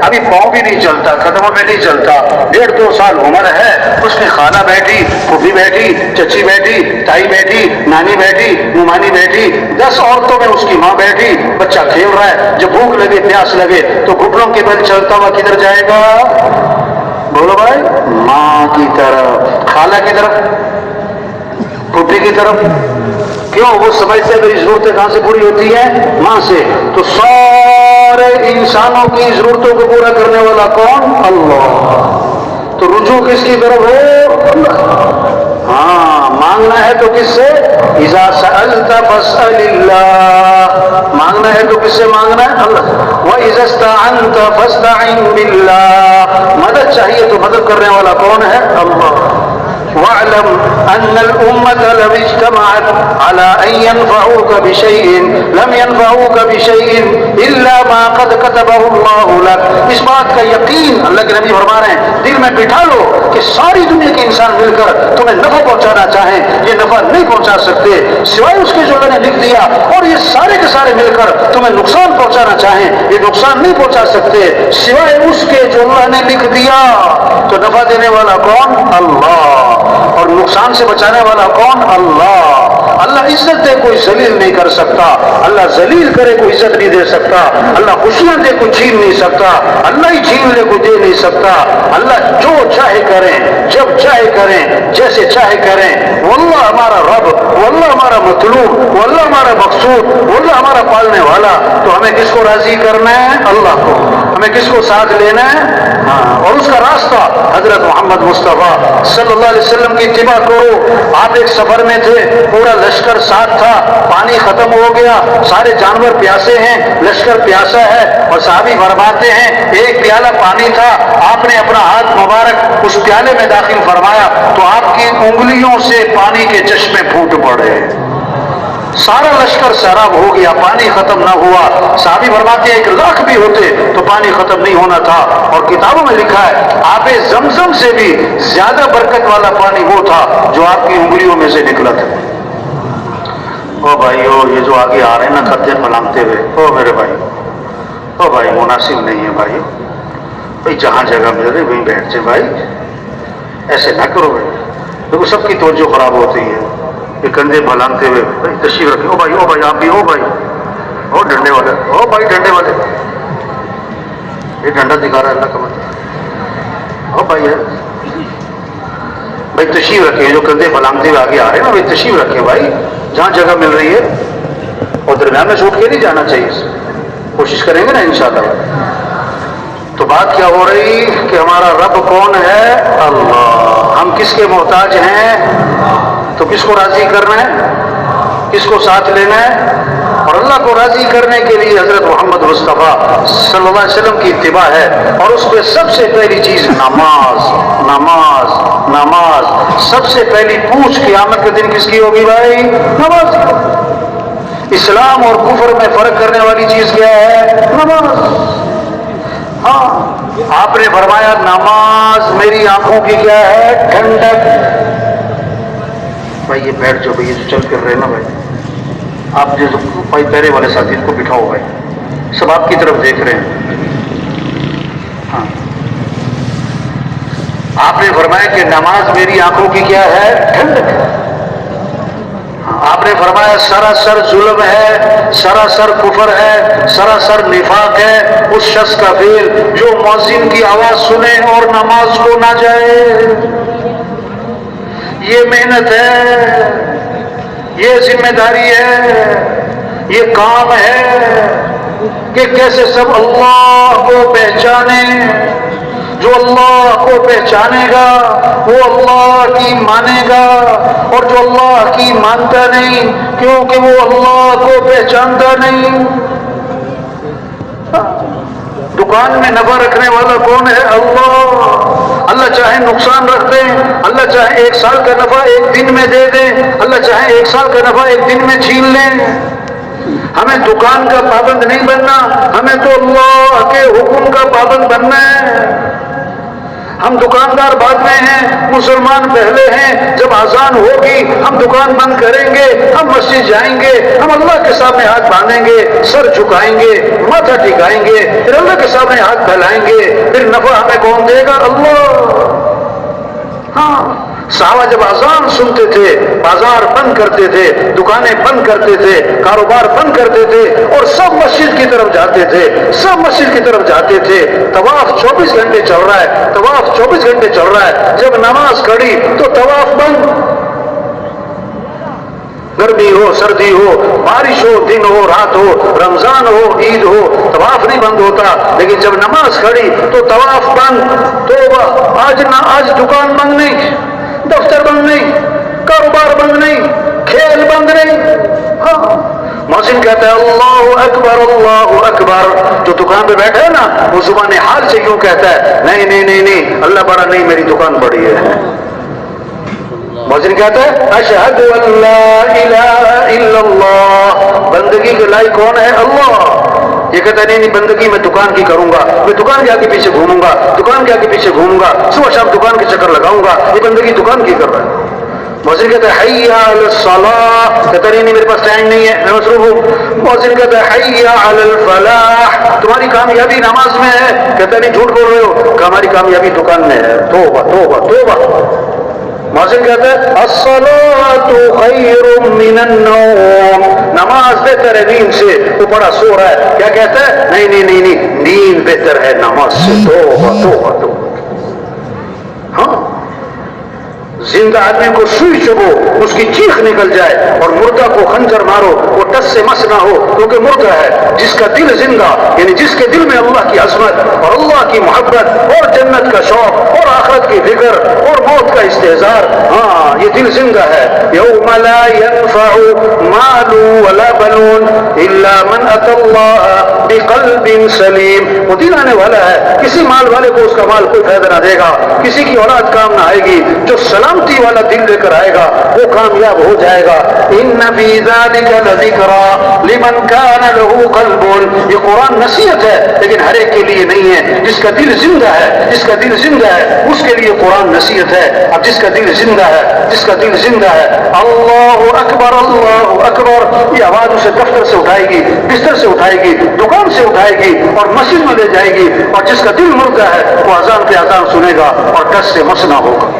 ابھی پاؤں بھی نہیں چلتا، قدموں میں نہیں چلتا، 1.5-2 سال عمر ہے، اس میں خالہ بیٹھی، پھوپھی بیٹھی، چچی بیٹھی، تائی بیٹھی، نانی بیٹھی، ممانی بیٹھی، 10 عورتوں میں اس کی ماں بیٹھی، بچہ کھیل رہا ہے، جب بھوک لگے پیاس لگے تو گھٹنوں کے بل چلتا ہوا کدھر جائے گا؟ بولو بھائی، ماں کی طرف، خالہ کی طرف، پھوپھی کی طرف. کیوں؟ وہ سمجھتے ہیں میری ضرورتیں کہاں سے پوری ہوتی ہیں؟ ماں سے. تو سارے انسانوں کی ضرورتوں کو پورا کرنے والا کون؟ اللہ. تو رجوع کس کی طرف ہو؟ ہاں، مانگنا ہے تو کس سے؟ اذا سألت فاسأل اللہ. مانگنا ہے تو کس سے مانگنا ہے؟ اللہ. وَإِذَا اسْتَعَنْتَ فَاسْتَعِنْ بِاللَّهِ. مدد چاہیے تو مدد کرنے والا کون ہے؟ اللہ. وَاعْلَمْ أَنَّ الْأُمَّةَ لَوْ اجْتَمَعَتْ عَلَىٰ أَن يَنفَعُوكَ بِشَيْءٍ لَمْ يَنفَعُوكَ بِشَيْءٍ إِلَّا مَا قَدْ كَتَبَهُ اللَّهُ لَكَ. اس بات کا یقین اللہ کے نبی فرما رہے ہیں، دل میں بٹھا لو کہ ساری دنیا کے انسان مل کر تمہیں نفع پہنچانا چاہیں، یہ نفع نہیں پہنچا سکتے سوائے اس کے جو اللہ نے لکھ دیا، اور یہ سارے کے سارے مل کر تمہیں نقصان پہنچانا چاہیں، یہ نقصان نہیں پہنچا سکتے سوائے اس کے جو اللہ نے لکھ دیا. تو نفع دینے والا کون؟ اللہ. اور نقصان سے بچانے والا کون؟ اللہ. اللہ عزت دے کوئی ذلیل نہیں کر سکتا، اللہ ذلیل کرے کوئی عزت نہیں دے سکتا، اللہ خوشیاں دے کوئی چھین نہیں سکتا، اللہ ہی چھین لے کوئی دے نہیں سکتا. اللہ جو چاہے کریں، جب چاہے کریں، جیسے چاہے کریں. واللہ ہمارا رب، واللہ ہمارا مطلوب، واللہ ہمارا مقصود، واللہ ہمارا پالنے والا. تو ہمیں کس کو راضی کرنا ہے؟ اللہ کو. ہمیں کس کو ساتھ لینا ہے؟ ہاں. اور اس کا راستہ حضرت محمد مصطفیٰ صلی اللہ علیہ وسلم کی اتباع کرو. آپ ایک سفر میں تھے، پورا لشکر ساتھ تھا، پانی ختم ہو گیا، سارے جانور پیاسے ہیں، لشکر پیاسا ہے، اور صحابی فرماتے ہیں ایک پیالہ پانی تھا، آپ نے اپنا ہاتھ مبارک اس پیالے میں داخل فرمایا تو آپ کی انگلیوں سے پانی کے چشمے پھوٹ پڑے. سارا لشکر سیراب ہو گیا، پانی ختم نہ ہوا. صحابی فرماتے ہیں 1,00,000 بھی ہوتے تو پانی ختم نہیں ہونا تھا. اور کتابوں میں لکھا ہے آب زمزم سے بھی زیادہ برکت والا پانی وہ تھا جو آپ کی انگلیوں میں سے نکلا تھا. او بھائیو، یہ جو آگے آ رہے ہیں نا کتے پلانگتے ہوئے، او میرے بھائی، او بھائی مناسب نہیں ہے بھائی. بھائی جہاں جگہ مل رہی وہیں بیٹھ جائے بھائی، ایسے نہ کرو بھائی. دیکھو سب کی توجہ خراب ہوتی ہے، یہ کندھے پھلانگتے ہوئے. بھائی تشریف رکھے. او بھائی آپ بھی، او بھائی، او ڈنڈے والے، او بھائی ڈنڈے والے، یہ ڈنڈا دکھا رہا ہے اللہ کا مطلب. او بھائی ہے بھائی تشریف رکھے، جو کندھے پھلانگتے ہوئے آگے آ رہے ہیں نا بھائی تشریف رکھے بھائی، جہاں جگہ مل رہی ہے. اور درمیان میں چھوٹ کے نہیں جانا چاہیے، کوشش کریں گے نا انشاءاللہ. تو بات کیا ہو رہی کہ ہمارا رب کون ہے؟ اللہ. ہم کس کے محتاج ہیں؟ تو کس کو راضی کرنا ہے؟ کس کو ساتھ لینا ہے؟ اور اللہ کو راضی کرنے کے لیے حضرت محمد مصطفیٰ صلی اللہ علیہ وسلم کی اتباع ہے. اور اس پہ سب سے پہلی چیز نماز، نماز، نماز. سب سے پہلی پوچھ قیامت کے دن کس کی ہوگی بھائی؟ نماز. اسلام اور کفر میں فرق کرنے والی چیز کیا ہے؟ نماز. ہاں، آپ نے فرمایا نماز میری آنکھوں کی کیا ہے؟ ٹھنڈک. بھائی یہ بیٹھ جاؤ بھائی، یہ جو چل کر رہے نا بھائی، آپ جو بھائی پیرے والے ساتھی کو بٹھاؤ بھائی، سب آپ کی طرف دیکھ رہے ہیں. ہاں، آپ نے فرمایا کہ نماز میری آنکھوں کی کیا ہے؟ ٹھنڈک. آپ نے فرمایا سراسر ظلم ہے، سراسر کفر ہے، سراسر نفاق ہے اس شخص کا فعل جو مؤذن کی آواز سنے اور نماز کو نہ جائے. یہ محنت ہے، یہ ذمہ داری ہے، یہ کام ہے کہ کیسے سب اللہ کو پہچانے. جو اللہ کو پہچانے گا وہ اللہ کی مانے گا، اور جو اللہ کی مانتا نہیں کیونکہ وہ اللہ کو پہچانتا نہیں. دکان میں نفع رکھنے والا کون ہے؟ اللہ. اللہ چاہے نقصان رکھ دیں، اللہ چاہے 1 سال کا نفع 1 دن میں دے دیں، اللہ چاہے 1 سال کا نفع 1 دن میں چھین لیں. ہمیں دکان کا پابند نہیں بننا، ہمیں تو اللہ کے حکم کا پابند بننا ہے. ہم دکاندار بعد میں ہیں، مسلمان پہلے ہیں۔ جب اذان ہوگی ہم دکان بند کریں گے، ہم مسجد جائیں گے، ہم اللہ کے سامنے ہاتھ باندھیں گے، سر جھکائیں گے، ماتھا ٹکائیں گے، پھر اللہ کے سامنے ہاتھ پھیلائیں گے، پھر نفع ہمیں کون دے گا؟ اللہ۔ ہاں، صحابہ جب اذان سنتے تھے بازار بند کرتے تھے، دکانیں بند کرتے تھے، کاروبار بند کرتے تھے، اور سب مسجد کی طرف جاتے تھے، سب مسجد کی طرف جاتے تھے۔ طواف 24 گھنٹے چل رہا ہے، طواف 24 گھنٹے چل رہا ہے۔ جب نماز کھڑی تو طواف بند، گرمی ہو سردی ہو، بارش ہو دن ہو رات ہو، رمضان ہو عید ہو، طواف نہیں بند ہوتا۔ لیکن جب نماز کھڑی تو طواف بند۔ توبہ! آج دکان بند نہیں، دفتر بند نہیں، کاروبار بند نہیں، کھیل بند نہیں۔ ہاں، مؤذن کہتا ہے اللہ اکبر اللہ اکبر، جو دکان پہ بیٹھا ہے نا وہ زبان حال سے کیوں کہتا ہے نہیں نہیں نہیں نہیں اللہ بڑا نہیں، میری دکان بڑی ہے۔ مؤذن کہتا ہے اشہد ان لا الہ الا اللہ، بندگی کے لائق کون ہے؟ اللہ۔ یہ کہتا ہے نہیں نہیں بندگی میں دکان کی کروں گا، میں دکان کے آگے پیچھے گھوموں گا، دکان کے آگے پیچھے گھوموں گا، صبح شام دکان کے چکر لگاؤں گا، یہ بندگی دکان کی کر رہا ہے۔ مؤذن کہتا ہے حی علی الصلاۃ، کہتا نہیں میرے پاس ٹائم نہیں ہے میں مصروف ہوں۔ مؤذن کہتا ہے حی علی الفلاح، تمہاری کامیابی نماز میں ہے، کہتا نہیں جھوٹ بول رہے ہو، کہ ہماری کامیابی دکان میں ہے۔ توبہ توبہ توبہ۔ مؤذن کہتا ہے الصلاۃ خیر من النوم، نماز بہتر ہے نیند سے، وہ بڑا سو رہا ہے، کیا کہتا ہے نہیں نہیں نہیں نہیں نیند بہتر ہے نماز سے۔ توبہ توبہ توبہ۔ ہاں، زندہ آدمی کو سوئی چبو اس کی چیخ نکل جائے، اور مردہ کو خنجر مارو وہ ٹس سے مس نہ ہو، کیونکہ مردہ ہے۔ جس کا دل زندہ، یعنی جس کے دل میں اللہ کی عظمت اور اللہ کی محبت اور جنت کا شوق اور آخرت کی فکر اور موت کا استحضار، ہاں یہ دل زندہ ہے۔ یوم لا ينفع مال ولا بنون الا من اتى الله بقلب سلیم، وہ دل آنے والا ہے، کسی مال والے کو اس کا مال کوئی فائدہ نہ دے گا، کسی کی اولاد کام نہ آئے گی، جو سلامتی والا دل لے کر آئے گا وہ کامیاب ہو جائے گا۔ ان فی ذلک لذکریٰ لمن کان لہ قلب، یہ قرآن نصیحت ہے لیکن ہر ایک کے لیے نہیں ہے۔ جس کا دل زندہ ہے، جس کا دل زندہ ہے اس کے لیے قرآن نصیحت ہے۔ اب جس کا دل زندہ ہے، جس کا دل زندہ ہے، اللہ اکبر، یہ آواز اسے دفتر سے اٹھائے گی، بستر سے اٹھائے گی، دکان سے اٹھائے گی اور مسجد میں لے جائے گی۔ اور جس کا دل مردہ ہے وہ اذان پہ اذان سنے گا اور ٹس سے مس نہ ہوگا۔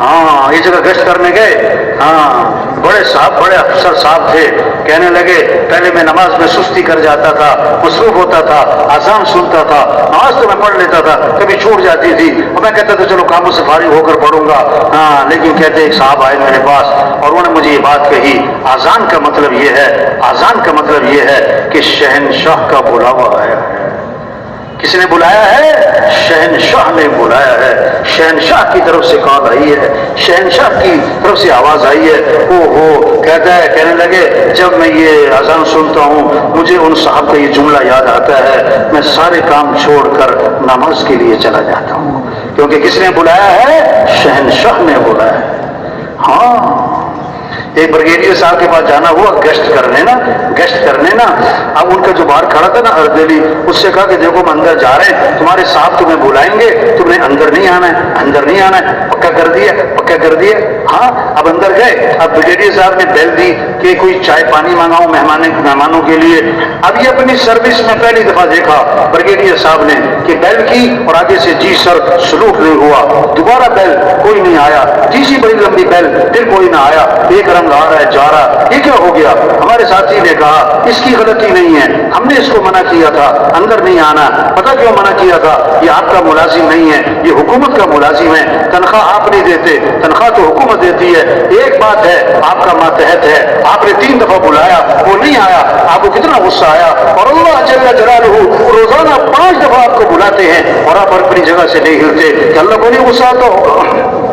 ہاں، یہ جگہ گشت کرنے گئے، ہاں بڑے صاحب بڑے افسر صاحب تھے، کہنے لگے پہلے میں نماز میں سستی کر جاتا تھا، مصروف ہوتا تھا، اذان سنتا تھا، نماز تو میں پڑھ لیتا تھا، کبھی چھوٹ جاتی تھی، اور میں کہتا تھا چلو کاموں سے فارغ ہو کر پڑھوں گا۔ ہاں، لیکن کہتے ایک صاحب آئے میرے پاس اور انہوں نے مجھے یہ بات کہی، اذان کا مطلب یہ ہے، اذان کا مطلب یہ ہے کہ شہنشاہ کا بلاوا آیا ہے۔ کس نے بلایا ہے؟ شہنشاہ نے بلایا ہے، شہنشاہ کی طرف سے کال آئی ہے، شہنشاہ کی طرف سے آواز آئی ہے۔ او ہو، کہتا ہے کہنے لگے جب میں یہ اذان سنتا ہوں مجھے ان صاحب کا یہ جملہ یاد آتا ہے، میں سارے کام چھوڑ کر نماز کے لیے چلا جاتا ہوں، کیونکہ کس نے بلایا ہے؟ شہنشاہ نے بلایا ہے۔ ہاں، ایک بریگیڈیئر صاحب کے پاس جانا ہوا گشت کرنے نا، اب ان کا جو باہر کھڑا تھا نا اردلی، اس سے کہا کہ دیکھو ہم اندر جا رہے ہیں، تمہارے صاحب تمہیں بلائیں گے، تم نے اندر نہیں آنا ہے، اندر نہیں آنا ہے، پکا کر دیا۔ ہاں، اب اندر گئے، اب بریگیڈیئر صاحب نے بیل دی کہ کوئی چائے پانی منگاؤں مہمانوں کے لیے۔ اب یہ اپنی سروس میں پہلی دفعہ دیکھا بریگیڈیئر صاحب نے کہ بیل کی اور آگے سے جی سر سلوک نہیں ہوا، دوبارہ بیل کوئی نہیں آیا، تیسری بڑی لمبی بیل پھر کوئی نہ آیا، ایک رنگ آ رہا ہے جا رہا، یہ کیا ہو گیا؟ ہمارے ساتھی نے کہا اس کی غلطی نہیں ہے، ہم نے اس کو منع کیا تھا اندر نہیں آنا، پتہ کیوں منع کیا تھا؟ یہ آپ کا ملازم نہیں ہے، یہ حکومت کا ملازم ہے، تنخواہ آپ نہیں دیتے، تنخواہ تو حکومت دیتی ہے۔ ایک بات ہے آپ کا ماتحت ہے، آپ نے 3 دفعہ بلایا وہ نہیں آیا، آپ کو کتنا غصہ آیا، اور اللہ جل جلالہ روزانہ 5 دفعہ آپ کو بلاتے ہیں اور آپ اپنی جگہ سے نہیں ہلتے، کہ اللہ کو نہیں غصہ آتا ہوگا؟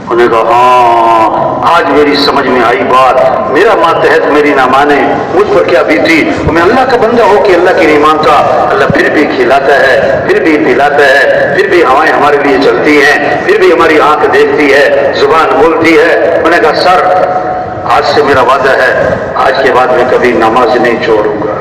انہوں نے کہا ہاں آج میری سمجھ میں آئی بات، میرا ماتحت میری نہ مانے، مجھ پر کیا بیتی، میں اللہ کا بندہ ہو کہ اللہ کی نہیں مانتا، اللہ پھر بھی کھلاتا ہے، پھر بھی پلاتا ہے، پھر بھی ہوائیں ہمارے لیے چلتی ہیں، پھر بھی ہماری آنکھ دیکھتی ہے، زبان بولتی ہے۔ میں نے کہا سر آج سے میرا وعدہ ہے، آج کے بعد میں کبھی نماز نہیں چھوڑوں گا۔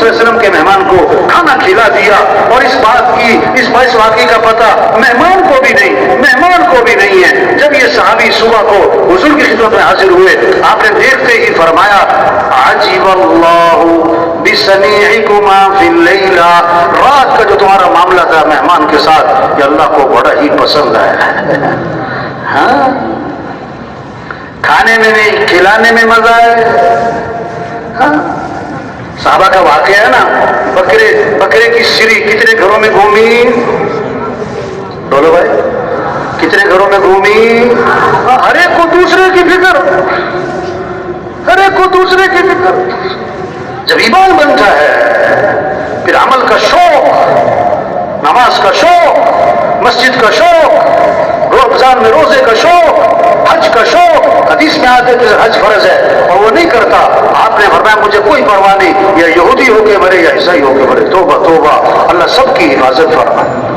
صلی اللہ علیہ وسلم کے مہمان کو کھانا کھلا دیا، اور اس واقعے کا پتہ مہمان کو بھی نہیں ہے۔ جب یہ صحابی صبح کو حضور کی خدمت میں حاضر ہوئے، آپ نے دیکھتے ہی فرمایا عجب اللہ بصنیعکما فی اللیلہ، رات کا جو تمہارا معاملہ تھا مہمان کے ساتھ یہ اللہ کو بڑا ہی پسند ہے۔ ہاں، کھانے میں نہیں کھلانے میں مزہ ہے۔ ہاں، صحابہ کا واقعہ ہے نا، بکرے کی سری کتنے گھروں میں گھومی؟ بولو بھائی، کتنے گھروں میں گھومی؟ ہر ایک کو دوسرے کی فکر، ہر ایک کو دوسرے کی فکر۔ جب ایمان بنتا ہے پھر عمل کا شوق، نماز کا شوق، مسجد کا شوق، رمضان میں روزے کا شوق، حج کا شوق۔ حدیث میں آتے تھے حج فرض ہے اور وہ نہیں کرتا، آپ نے فرمایا مجھے کوئی پرواہ نہیں، یا یہودی ہو کے مرے یا عیسائی ہو کے مرے، توبہ توبہ، اللہ سب کی حفاظت فرمائے۔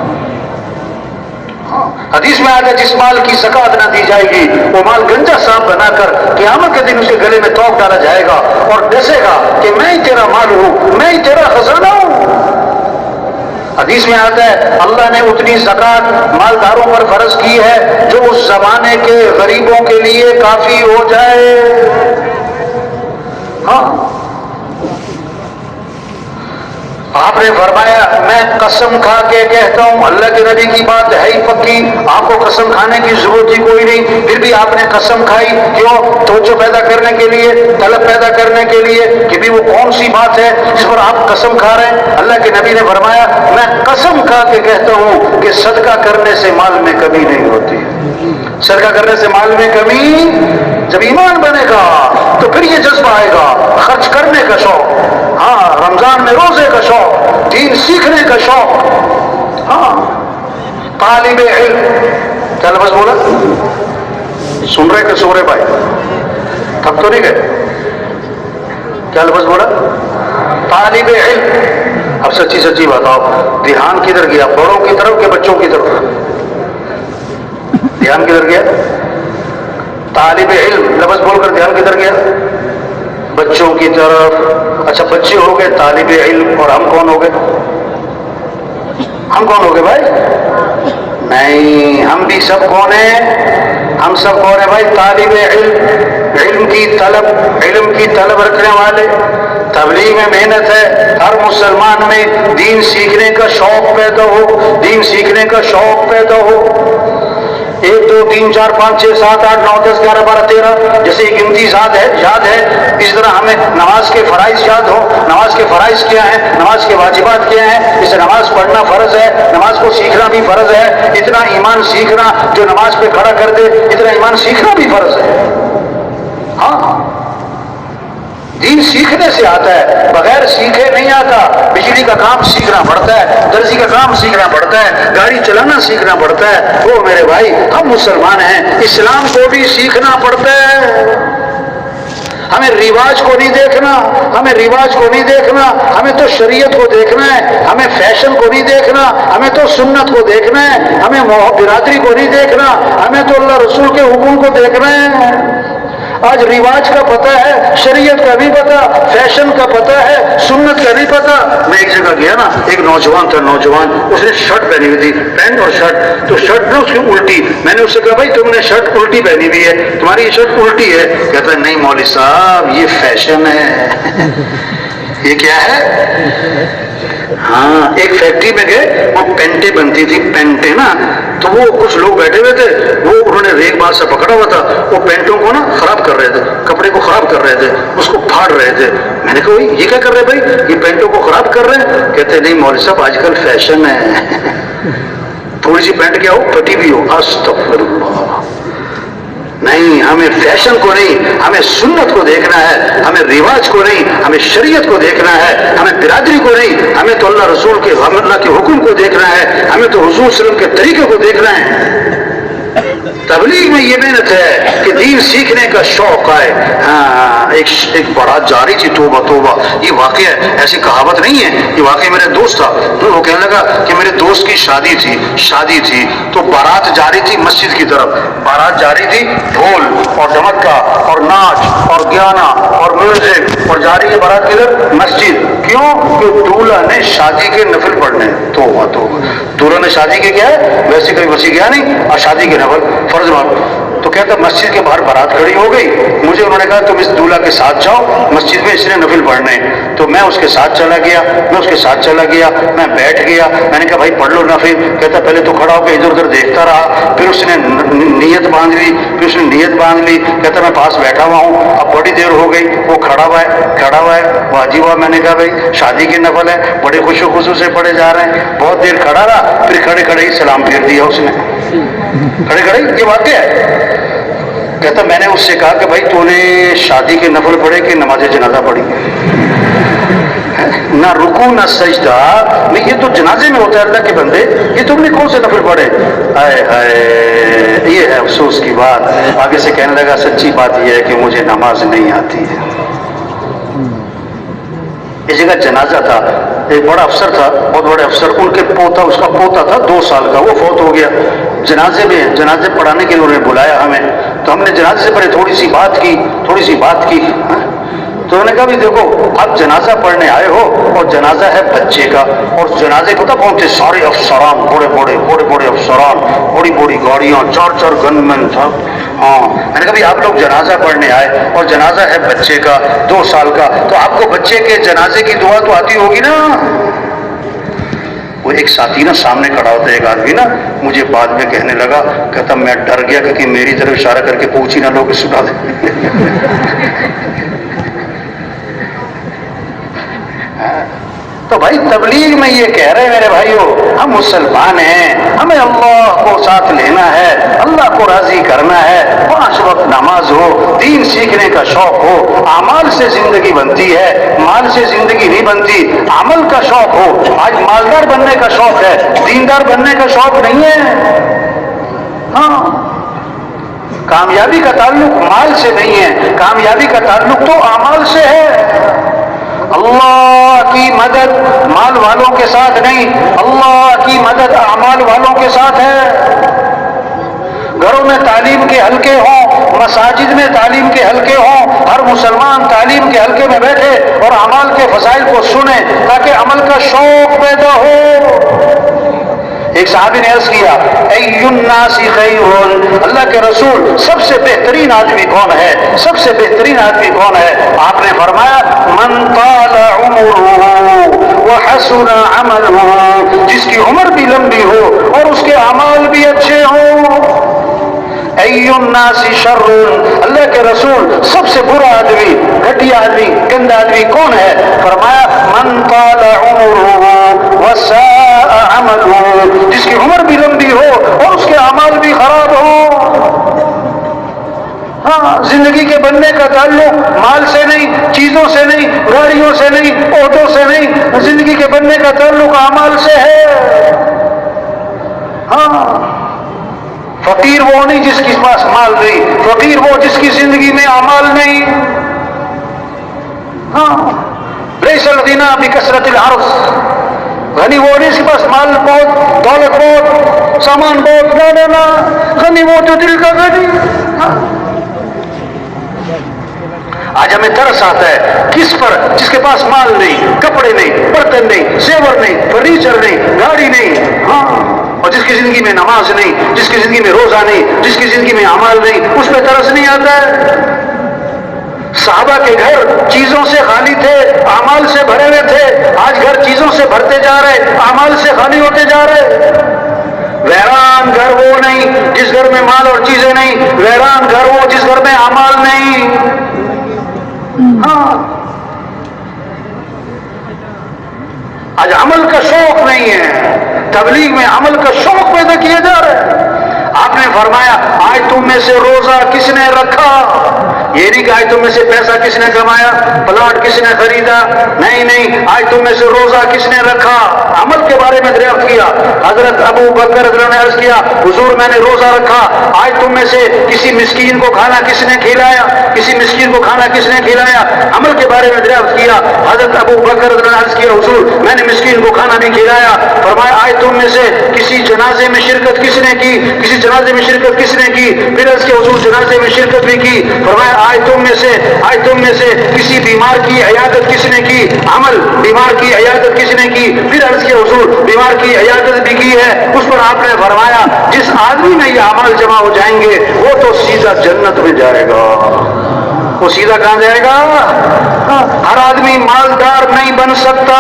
حدیث میں آگے جس مال کی زکات نہ دی جائے گی وہ مال گنجا صاحب بنا کر قیامت کے دن اس کے گلے میں توق ڈالا جائے گا اور ڈسے گا کہ میں ہی تیرا مال ہوں، میں ہی تیرا خزانہ ہوں۔ حدیث میں آتا ہے اللہ نے اتنی زکات مالداروں پر فرض کی ہے جو اس زمانے کے غریبوں کے لیے کافی ہو جائے۔ ہاں، آپ نے فرمایا میں قسم کھا کے کہتا ہوں، اللہ کے نبی کی بات ہے ہی پکی، آپ کو قسم کھانے کی ضرورت ہی کوئی نہیں، پھر بھی آپ نے قسم کھائی، کیوں؟ توجہ پیدا کرنے کے لیے، طلب پیدا کرنے کے لیے کہ بھی وہ کون سی بات ہے جس پر آپ قسم کھا رہے ہیں۔ اللہ کے نبی نے فرمایا میں قسم کھا کے کہتا ہوں کہ صدقہ کرنے سے مال میں کمی نہیں ہوتی، صدقہ کرنے سے مال میں کمی۔ جب ایمان بنے گا تو پھر یہ جذبہ آئے گا، خرچ کرنے کا شوق، ہاں، رمضان میں روزے کا شوق، دین سیکھنے کا شوق۔ ہاں، طالب علم، کیا لفظ بولا؟ سن رہے کہ سو رہے بھائی؟ تھک تو نہیں گئے؟ کیا لفظ بولا؟ طالب علم۔ اب سچی سچی بتاؤ، دھیان کدھر گیا؟ بڑوں کی طرف کہ بچوں کی طرف؟ دھیان کدھر گیا؟ طالب علم لفظ بول کر دھیان کدھر گیا؟ بچوں کی طرف۔ اچھا، بچے ہو گئے طالب علم، اور ہم کون ہو گئے؟ ہم کون ہو گئے بھائی؟ نہیں، ہم بھی سب کون ہیں؟ ہم سب کون ہیں بھائی؟ طالب علم، علم کی طلب رکھنے والے۔ تبلیغ میں محنت ہے، ہر مسلمان میں دین سیکھنے کا شوق پیدا ہو، دین سیکھنے کا شوق پیدا ہو۔ 1 2 3 4 5 6 7 8 9 10 11 12 13 جیسے گنتی یاد ہے، اس طرح ہمیں نماز کے فرائض یاد ہو۔ نماز کے فرائض کیا ہیں، نماز کے واجبات کیا ہیں، اسے نماز پڑھنا فرض ہے، نماز کو سیکھنا بھی فرض ہے۔ اتنا ایمان سیکھنا جو نماز پہ کھڑا کر دے، اتنا ایمان سیکھنا بھی فرض ہے۔ ہاں، دین سیکھنے سے آتا ہے، بغیر سیکھے نہیں آتا۔ بجلی کا کام سیکھنا پڑتا ہے، درزی کا کام سیکھنا پڑتا ہے، گاڑی چلانا سیکھنا پڑتا ہے۔ وہ میرے بھائی، ہم مسلمان ہیں، اسلام کو بھی سیکھنا پڑتا ہے۔ ہمیں رواج کو نہیں دیکھنا، ہمیں تو شریعت کو دیکھنا ہے، ہمیں فیشن کو نہیں دیکھنا، ہمیں تو سنت کو دیکھنا ہے، ہمیں برادری کو نہیں دیکھنا، ہمیں تو اللہ رسول کے حکم کو دیکھنا ہے۔ آج رواج کا پتہ ہے، شریعت کا نہیں پتہ، فیشن کا پتہ ہے، سنت کا نہیں پتہ۔ میں ایک جگہ گیا نا، ایک نوجوان تھا، اس نے شرٹ پہنی ہوئی تھی، پینٹ اور شرٹ، تو شرٹ نا اس کی الٹی۔ میں نے اس سے کہا بھائی تم نے شرٹ الٹی پہنی ہوئی ہے، تمہاری یہ شرٹ الٹی ہے۔ کہتا ہے نہیں مولوی صاحب یہ فیشن ہے۔ یہ کیا ہے؟ ہاں، ایک فیکٹری میں گئے، وہ پینٹیں بنتی تھی، پینٹیں نا، تو وہ کچھ لوگ بیٹھے ہوئے تھے، وہ انہوں نے ریک بات سے پکڑا ہوا تھا، وہ پینٹوں کو نا خراب کر رہے تھے، کپڑے کو خراب کر رہے تھے، اس کو پھاڑ رہے تھے۔ میں نے کہا یہ کیا کر رہے بھائی، یہ پینٹوں کو خراب کر رہے ہیں؟ کہتے نہیں مولوی صاحب آج کل فیشن ہے، تھوڑی سی پینٹ کیا ہو، پھٹی بھی ہو۔ استغفر اللہ۔ نہیں، ہمیں فیشن کو نہیں، ہمیں سنت کو دیکھنا ہے، ہمیں رواج کو نہیں، ہمیں شریعت کو دیکھنا ہے، ہمیں برادری کو نہیں، ہمیں تو اللہ رسول کے اللہ کے حکم کو دیکھنا ہے، ہمیں تو حضور صلی اللہ علیہ وسلم کے طریقے کو دیکھنا ہے۔ تبلیغ میں یہ محنت ہے کہ دین سیکھنے کا شوق آئے. ہاں ایک بڑا جاری تھی, توبہ توبہ, یہ واقعہ ایسی کہاوت نہیں ہے, یہ واقعہ میرا دوست تھا. وہ کہنے لگا کہ میرے دوست کی شادی تھی تو بارات جاری تھی مسجد کی طرف, بارات جاری تھی, ڈھول اور ڈمکا اور ناچ اور گانا اور میوزک اور جاری ہے بارات کی طرف مسجد. کیوں؟ کہ دولہا نے شادی کے نفل پڑھنے. توبہ توبہ, دولہا نے شادی کے کیا ہے, ویسے کوئی وسیع گیا نہیں, اور شادی کے نفل فرض مار. تو کہتا مسجد کے باہر بارات کھڑی ہو گئی, مجھے انہوں نے کہا تم اس دولہا کے ساتھ جاؤ مسجد میں, اس نے نفل پڑھنے. تو میں اس کے ساتھ چلا گیا, میں بیٹھ گیا. میں نے کہا بھائی پڑھ لو نفل. کہتا پہلے تو کھڑا ہو کے ادھر ادھر دیکھتا رہا, پھر اس نے نیت باندھ لی, کہتا میں پاس بیٹھا ہوا ہوں. اب بڑی دیر ہو گئی, وہ کھڑا ہوا ہے, واجب ہوا. میں نے کہا بھائی شادی کے نفل ہے, بڑے خوش و خصوص سے پڑھے جا رہے ہیں. بہت دیر کھڑا رہا, پھر کھڑے کھڑے ہی سلام پھیر دیا اس نے, کھڑے کھڑے. یہ واقعہ ہے. کہتا میں نے اس سے کہا کہ بھائی تو نے شادی کے نفل پڑھے کہ نماز جنازہ پڑھی؟ نہ رکوع نہ سجدہ. نہیں یہ تو جنازے میں ہوتا ہے اللہ کے بندے, یہ تم نے کون سے نفل پڑھے؟ یہ ہے افسوس کی بات. آگے سے کہنے لگا سچی بات یہ ہے کہ مجھے نماز نہیں آتی ہے. اس جگہ جنازہ تھا, ایک بڑا افسر تھا, بہت بڑے افسر, ان کے اس کا پوتا تھا 2 سال کا, وہ فوت ہو گیا. جنازے پڑھانے کے لیے انہوں نے بلایا ہمیں, تو ہم نے جنازے سے پہلے تھوڑی سی بات کی. تو انہوں نے کہا بھی دیکھو آپ جنازہ پڑھنے آئے ہو اور جنازہ ہے بچے کا, اور جنازے کو تب پہنچے سارے افسران, بڑے افسران, بڑی گاڑیاں, 4 گن مین تھا. ہاں میں نے کہا بھی آپ لوگ جنازہ پڑھنے آئے اور جنازہ ہے بچے کا 2 سال کا, تو آپ کو بچے کے جنازے کی دعا تو آتی ہوگی نا. وہ ایک ساتھی نا سامنے کھڑا ہوتا ہے, ایک آدمی نا, مجھے بعد میں کہنے لگا, کہتا میں ڈر گیا کہ میری طرف اشارہ کر کے پوچھ ہی نہ لوگ سنا دیں. تو بھائی تبلیغ میں یہ کہہ رہے میرے بھائیو, ہم مسلمان ہیں, ہمیں اللہ کو ساتھ لینا ہے, اللہ کو راضی کرنا ہے, 5 وقت نماز ہو, دین سیکھنے کا شوق ہو. اعمال سے زندگی بنتی ہے, مال سے زندگی نہیں بنتی. عمل کا شوق ہو. آج مالدار بننے کا شوق ہے, دیندار بننے کا شوق نہیں ہے. ہاں کامیابی کا تعلق مال سے نہیں ہے, کامیابی کا تعلق تو اعمال سے ہے. اللہ کی مدد مال والوں کے ساتھ نہیں, اللہ کی مدد اعمال والوں کے ساتھ ہے. گھروں میں تعلیم کے حلقے ہوں, مساجد میں تعلیم کے حلقے ہوں, ہر مسلمان تعلیم کے حلقے میں بیٹھے اور اعمال کے فضائل کو سنے تاکہ عمل کا شوق پیدا ہو. ایک صحابی نے عرض کیا ای الناس خیر, اللہ کے رسول سب سے بہترین آدمی کون ہے, سب سے بہترین آدمی کون ہے؟ آپ نے فرمایا من طال عمره وحسن عمله, جس کی عمر بھی لمبی ہو اور اس کے اعمال بھی اچھے ہوں. ای الناس شر, اللہ کے رسول سب سے برا آدمی, گھٹیا آدمی, گندا آدمی کون ہے؟ فرمایا من طال عمره وساء عمله, جس کی عمر بھی لمبی ہو اور اس کے اعمال بھی خراب ہو. ہاں زندگی کے بننے کا تعلق مال سے نہیں, چیزوں سے نہیں, گاڑیوں سے نہیں, عہدوں سے نہیں, زندگی کے بننے کا تعلق اعمال سے ہے. ہاں فقیر وہ نہیں جس کے پاس مال نہیں, فقیر وہ جس کی زندگی میں اعمال نہیں. ہاں لیس الغنی بکثرت العرض, غنی وہ نہیں جس کے پاس مال بہت, دولت بہت, سامان بہت, نہ غنی وہ جو دل کا غنی. آج ہمیں ترس آتا ہے کس پر؟ جس کے پاس مال نہیں, کپڑے نہیں, برتن نہیں, زیور نہیں, فرنیچر نہیں, گاڑی نہیں. ہاں اور جس کی زندگی میں نماز نہیں, جس کی زندگی میں روزہ نہیں, جس کی زندگی میں اعمال نہیں, اس پہ ترس نہیں آتا ہے. صحابہ کے گھر چیزوں سے خالی تھے, اعمال سے بھرے ہوئے تھے. آج گھر چیزوں سے بھرتے جا رہے, اعمال سے خالی ہوتے جا رہے. ویران گھر وہ نہیں جس گھر میں مال اور چیزیں نہیں, ویران گھر وہ جس گھر میں اعمال نہیں. ہاں آج عمل کا شوق نہیں ہے, تبلیغ میں عمل کا شوق پیدا کیا جا رہا ہے. آپ نے فرمایا آج تم میں سے روزہ کس نے رکھا؟ یہ نہیں کہ آج تم میں سے پیسہ کس نے کمایا، پلاٹ کس نے خریدا، نہیں، آج تم میں سے روزہ کس نے رکھا، عمل کے بارے میں دریافت کیا۔ حضرت ابو بکر رضی اللہ عنہ نے عرض کیا حضور میں نے روزہ رکھا، آج تم میں سے کسی مسکین کو کھانا کس نے کھلایا، کسی مسکین کو کھانا کس نے کھلایا، عمل کے بارے میں دریافت کیا۔ حضرت ابو بکر رضی اللہ عنہ نے عرض کیا حضور میں نے مسکین کو کھانا نہیں کھلایا۔ فرمایا آج تم میں سے کسی جنازے میں شرکت کس نے کی، کسی جنازے میں شرکت کس نے کی، پھر عرض کیا حضور جنازے میں شرکت بھی کی۔ فرمایا آج تم میں سے کسی بیمار کی عیادت کس نے کی، عمل بیمار کی عیادت کس نے کی، پھر عرض کیا حضور بیمار کی عیادت بھی کی ہے۔ اس پر آپ نے فرمایا جس آدمی میں یہ اعمال جمع ہو جائیں گے وہ تو سیدھا جنت میں جائے گا۔ وہ سیدھا کہاں جائے گا؟ ہر آدمی مالدار نہیں بن سکتا،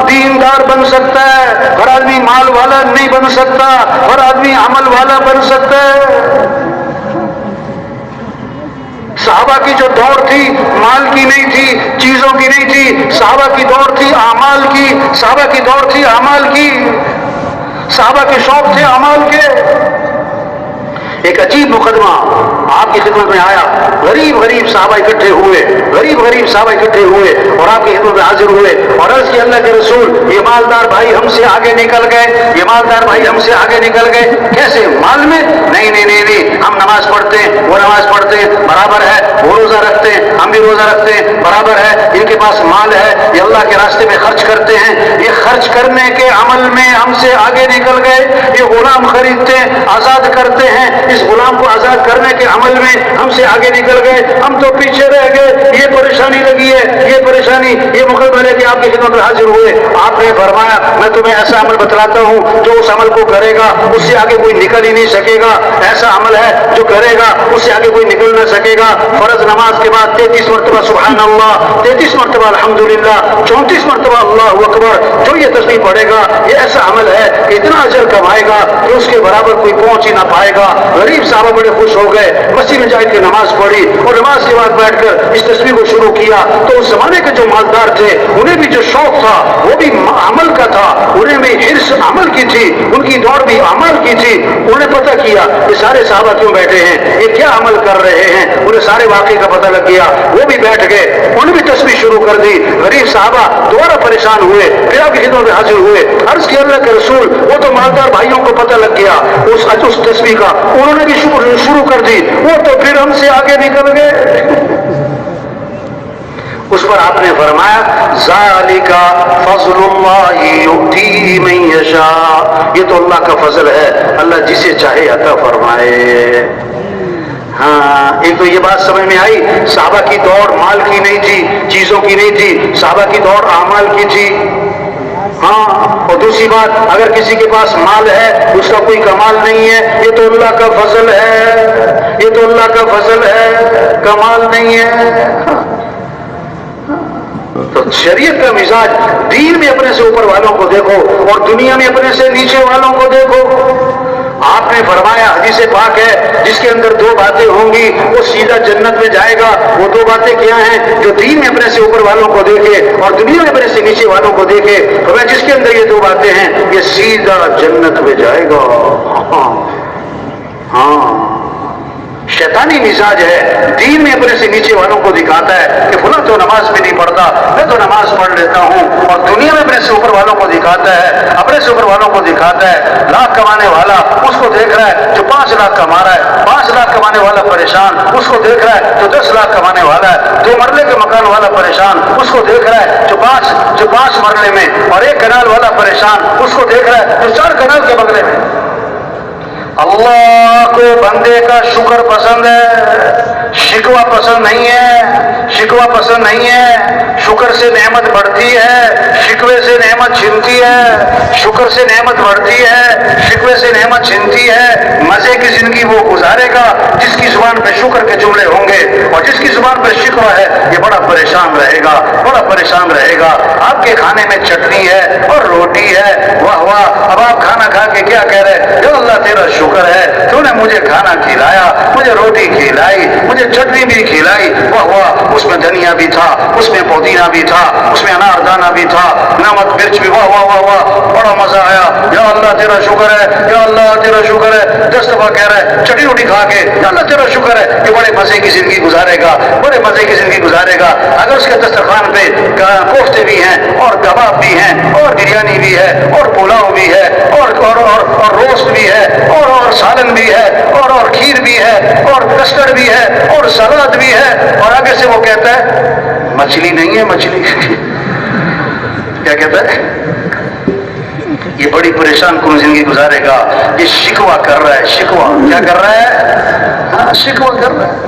دیندار بن سکتا ہے، ہر آدمی مال والا نہیں بن سکتا، ہر آدمی عمل والا بن سکتا ہے۔ صحابہ کی جو دوڑ تھی مال کی نہیں تھی، چیزوں کی نہیں تھی، صحابہ کی دوڑ تھی اعمال کی، صحابہ کی دوڑ تھی اعمال کی، صحابہ کے شوق تھے اعمال کے۔ ایک عجیب مقدمہ آپ کی خدمت میں آیا، غریب صحابہ اکٹھے ہوئے، غریب صحابہ اکٹھے ہوئے اور آپ کی خدمت میں حاضر ہوئے اور عرض کی اللہ کے رسول یہ مالدار بھائی ہم سے آگے نکل گئے، یہ مالدار بھائی ہم سے آگے نکل گئے، کیسے؟ مال میں؟ نہیں، ہم نماز پڑھتے ہیں وہ نماز پڑھتے ہیں برابر ہے، وہ روزہ رکھتے ہیں ہم بھی روزہ رکھتے ہیں برابر ہے، ان کے پاس مال ہے یہ اللہ کے راستے میں خرچ کرتے ہیں، یہ خرچ کرنے کے عمل میں ہم سے آگے نکل گئے، یہ غلام خریدتے ہیں آزاد کرتے ہیں، اس غلام کو آزاد کرنے کے عمل میں ہم سے آگے نکل گئے، ہم تو پیچھے رہ گئے، یہ پریشانی لگی ہے، یہ پریشانی، یہ مقدمہ لے کے آپ کی خدمت میں حاضر ہوئے۔ آپ نے فرمایا میں تمہیں ایسا عمل بتلاتا ہوں جو اس عمل کو کرے گا اس سے آگے کوئی نکل ہی نہیں سکے گا، ایسا عمل ہے جو کرے گا اس سے آگے کوئی نکل نہ سکے گا۔ فرض نماز کے بعد 33 مرتبہ سبحان اللہ، 33 مرتبہ الحمدللہ، 34 مرتبہ اللہ اکبر، جو یہ تسبیح پڑھے گا یہ ایسا عمل ہے اتنا اجر کمائے گا کہ اس کے برابر کوئی پہنچ ہی نہ پائے گا۔ غریب صحابہ بڑے خوش ہو گئے، مسجد میں جا کے نماز پڑھی اور نماز کے بعد بیٹھ کر اس تسبیح کو شروع کیا تو اس زمانے کے جو مالدار تھے انہیں بھی جو شوق تھا وہ بھی عمل کا تھا، انہیں بھی حرص عمل کی تھی، ان کی دوڑ بھی عمل کی تھی۔ انہیں پتہ کیا یہ سارے صحابہ کیوں بیٹھے ہیں، یہ کیا عمل کر رہے ہیں، انہیں سارے واقعے کا پتہ لگ گیا، وہ بھی بیٹھ گئے، انہیں بھی تسبیح شروع کر دی۔ غریب صحابہ دوبارہ پریشان ہوئے، پھر آپ کی خدمت میں حاضر ہوئے، عرض کیا اللہ کے رسول وہ تو مالدار بھائیوں کو پتہ لگ گیا اس تسبیح کا، انہوں نے بھی شروع کر دی، وہ تو پھر ہم سے آگے نکل گئے۔ اس پر آپ نے فرمایا ذالک فضل اللہ یؤتی من یشاء، یہ تو اللہ کا فضل ہے، اللہ جسے چاہے عطا فرمائے۔ ہاں ایک تو یہ بات سمجھ میں آئی صحابہ کی دوڑ مال کی نہیں تھی، چیزوں کی نہیں تھی، صحابہ کی دوڑ اعمال کی تھی۔ ہاں اور دوسری بات اگر کسی کے پاس مال ہے اس کا کوئی کمال نہیں ہے، یہ تو اللہ کا فضل ہے، یہ تو اللہ کا فضل ہے، کمال نہیں ہے۔ تو شریعت کا مزاج دین میں اپنے سے اوپر والوں کو دیکھو اور دنیا میں اپنے سے نیچے والوں کو دیکھو۔ آپ نے فرمایا حدیث پاک ہے جس کے اندر دو باتیں ہوں گی وہ سیدھا جنت میں جائے گا، وہ دو باتیں کیا ہیں؟ جو دین میں اپنے سے اوپر والوں کو دیکھے اور دنیا میں اپنے سے نیچے والوں کو دیکھے، فرمایا جس کے اندر یہ دو باتیں ہیں یہ سیدھا جنت میں جائے گا۔ ہاں شیطانی مزاج ہے، دین میں اپنے سے نیچے والوں کو دکھاتا ہے کہ فلاں تو نماز میں نہیں پڑھتا، میں تو نماز پڑھ لیتا ہوں، اور دنیا میں اپنے سے اوپر والوں کو دکھاتا ہے، اپنے سے اوپر والوں کو دکھاتا ہے۔ لاکھ کمانے والا اس کو دیکھ رہا ہے جو 5 لاکھ کما رہا ہے، 5 لاکھ کمانے والا پریشان اس کو دیکھ رہا ہے جو 10 لاکھ کمانے والا ہے، 2 مرلے کے مکان والا پریشان اس کو دیکھ رہا ہے جو 5 مرلے میں، اور 1 کنال والا پریشان اس کو دیکھ رہا ہے جو 4 کنال کے بغلے میں۔ اللہ کو بندے کا شکر پسند ہے، شکوہ پسند نہیں ہے، شکوہ پسند نہیں ہے۔ شکر سے نعمت بڑھتی ہے، شکوے سے نعمت چھنتی ہے، شکر سے نعمت بڑھتی ہے، شکوے سے نعمت چھنتی ہے۔ مزے کی زندگی وہ گزارے گا جس کی زبان پہ شکر کے جملے ہوں گے، اور جس کی زبان پہ شکوہ ہے یہ بڑا پریشان رہے گا، بڑا پریشان رہے گا۔ آپ کے کھانے میں چٹنی ہے اور روٹی ہے، واہ واہ، اب آپ کھانا کھا کے کیا کہہ رہے؟ جو اللہ تیرا شکر ہے تو نے مجھے کھانا کھلایا، مجھے روٹی کھلائی، مجھے چٹنی بھی کھلائی، واہ واہ، اس میں دھنیا بھی تھا، اس میں پودینہ بھی تھا، اس میں انار دانہ بھی تھا، نمک مرچ وچ بھی واہ واہ واہ واہ بڑا مزہ آیا، یا اللہ تیرا شکر ہے، یا اللہ تیرا شکر ہے، 10 دفعہ کہہ رہا ہے چٹنی روٹی کھا کے، یا اللہ تیرا شکر ہے، یہ بڑے مزے کی زندگی گزارے گا، بڑے مزے کی زندگی گزارے گا۔ اگر اس کے دسترخوان پہ کوفتے بھی ہیں اور کباب بھی ہیں اور بریانی بھی ہے اور پلاؤ بھی ہے اور روسٹ بھی ہے اور سالن بھی ہے اور کھیر بھی ہے اور کسٹرڈ بھی ہے اور سلاد بھی ہے، اور آگے سے وہ کہتا ہے مچھلی نہیں ہے مچھلی کیا کہتا ہے؟ یہ بڑی پریشان کن زندگی گزارے گا۔ یہ شکوہ کر رہا ہے، شکوہ کیا کر رہا ہے؟ ہاں شکوہ کر رہا ہے۔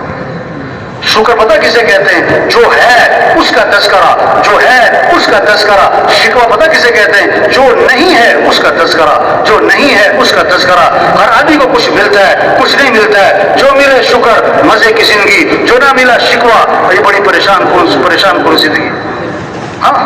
شکر پتہ کسے کہتے ہیں؟ جو ہے اس کا تذکرہ، جو ہے اس کا تذکرہ۔ شکوہ پتہ کسے کہتے ہیں؟ جو نہیں ہے اس کا تذکرہ، جو نہیں ہے اس کا تذکرہ۔ ہر آدمی کو کچھ ملتا ہے، کچھ نہیں ملتا ہے، جو ملے شکر، مزے کی زندگی، جو نہ ملا شکوہ، یہ بڑی پریشان کن زندگی۔ ہاں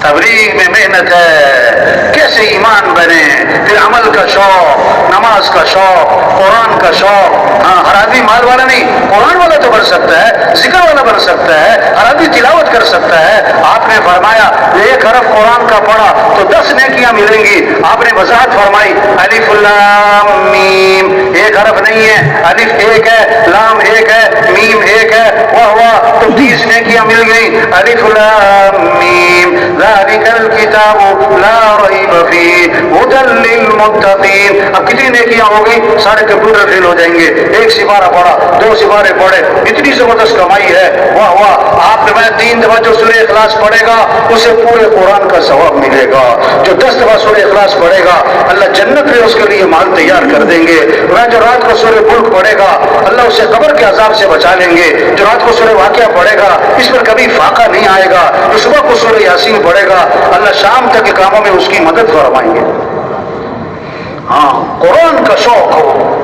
تبلیغ میں محنت ہے، کیسے ایمان بنے، پھر عمل کا شوق، نماز کا شوق، قرآن کا شوق۔ ہاں ہر آدمی مال والا نہیں، قرآن والا تو بن سکتا ہے، ذکر والا بن سکتا ہے، ہر آدمی تلاوت کر سکتا ہے۔ آپ نے فرمایا 1 حرف قرآن کا پڑھا تو 10 نیکیاں ملیں گی۔ آپ نے وضاحت فرمائی الف لام میم، 1 حرف نہیں ہے، الف 1 ہے، لام 1 ہے، میم 1 ہے، واہ واہ تو 30 نیکیاں مل گئی۔ الف لام میم ذالک الکتاب لا ریب فیہ ھدی للمتقین۔ اب کتنی نیکیاں ہو گئی؟ سارے کمپیوٹر فیل ہو جائیں گے۔ 1 سپارہ پڑھا، 2 سپارے پڑھے، اتنی زبردست کمائی ہے، واہ واہ۔ آپ نے میں 3 دفعہ جو سورہ اخلاص پڑھے گا اسے پورے قرآن کا ثواب ملے گا۔ جو 10 دفعہ سورہ اخلاص پڑھے گا اللہ جنت میں اس کے لیے مال تیار کر دیں گے۔ میں جو رات کو سورہ ملک پڑھے گا اللہ اسے قبر کے عذاب سے بچا لیں گے۔ جو رات کو سورہ واقعہ پڑھے گا اس پر کبھی فاقہ نہیں آئے گا۔ جو صبح کو سورہ یاسین پڑھے گا اللہ شام تک کے کاموں میں اس کی مدد فرمائیں گے۔ ہاں قرآن کا شوق ہو۔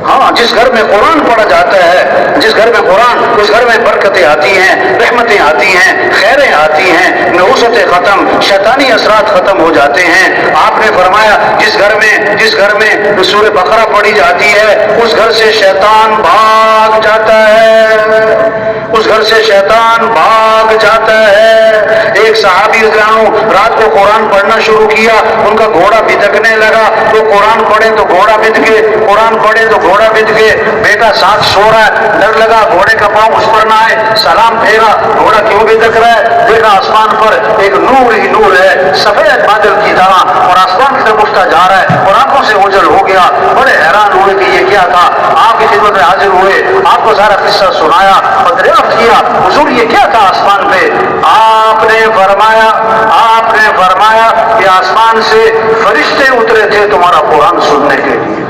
ہاں جس گھر میں قرآن پڑھا جاتا ہے، جس گھر میں قرآن، اس گھر میں برکتیں آتی ہیں، رحمتیں آتی ہیں، خیریں آتی ہیں، نحوستیں ختم، شیطانی اثرات ختم ہو جاتے ہیں۔ آپ نے فرمایا جس گھر میں سورہ بقرہ پڑھی جاتی ہے اس گھر سے شیطان بھاگ جاتا ہے، اس گھر سے شیطان بھاگ جاتا ہے۔ ایک صحابی رات کو قرآن پڑھنا شروع کیا، ان کا گھوڑا بھٹکنے لگا، وہ قرآن پڑھے تو گھوڑا بھٹکے، قرآن پڑھے تو گھوڑا بھٹک گئے۔ بیٹا ساتھ سو رہا ہے، ڈر لگا گھوڑے کا پاؤں اس پر نہ آئے، سلام پھیرا، گھوڑا کیوں بھٹک رہا ہے؟ دیکھا آسمان پر ایک نور ہی نور ہے سفید بادل کی طرح، اور آسمان کی طرف اٹھتا جا رہا ہے اور آنکھوں سے اوجھل ہو گیا۔ بڑے حیران ہوئے کہ یہ کیا تھا۔ آپ کی خدمت میں حاضر ہوئے، آپ کو سارا قصہ سنایا اور دریافت کیا حضور یہ کیا تھا آسمان پہ؟ آپ نے فرمایا کہ آسمان سے فرشتے اترے تھے تمہارا قرآن سننے کے لیے۔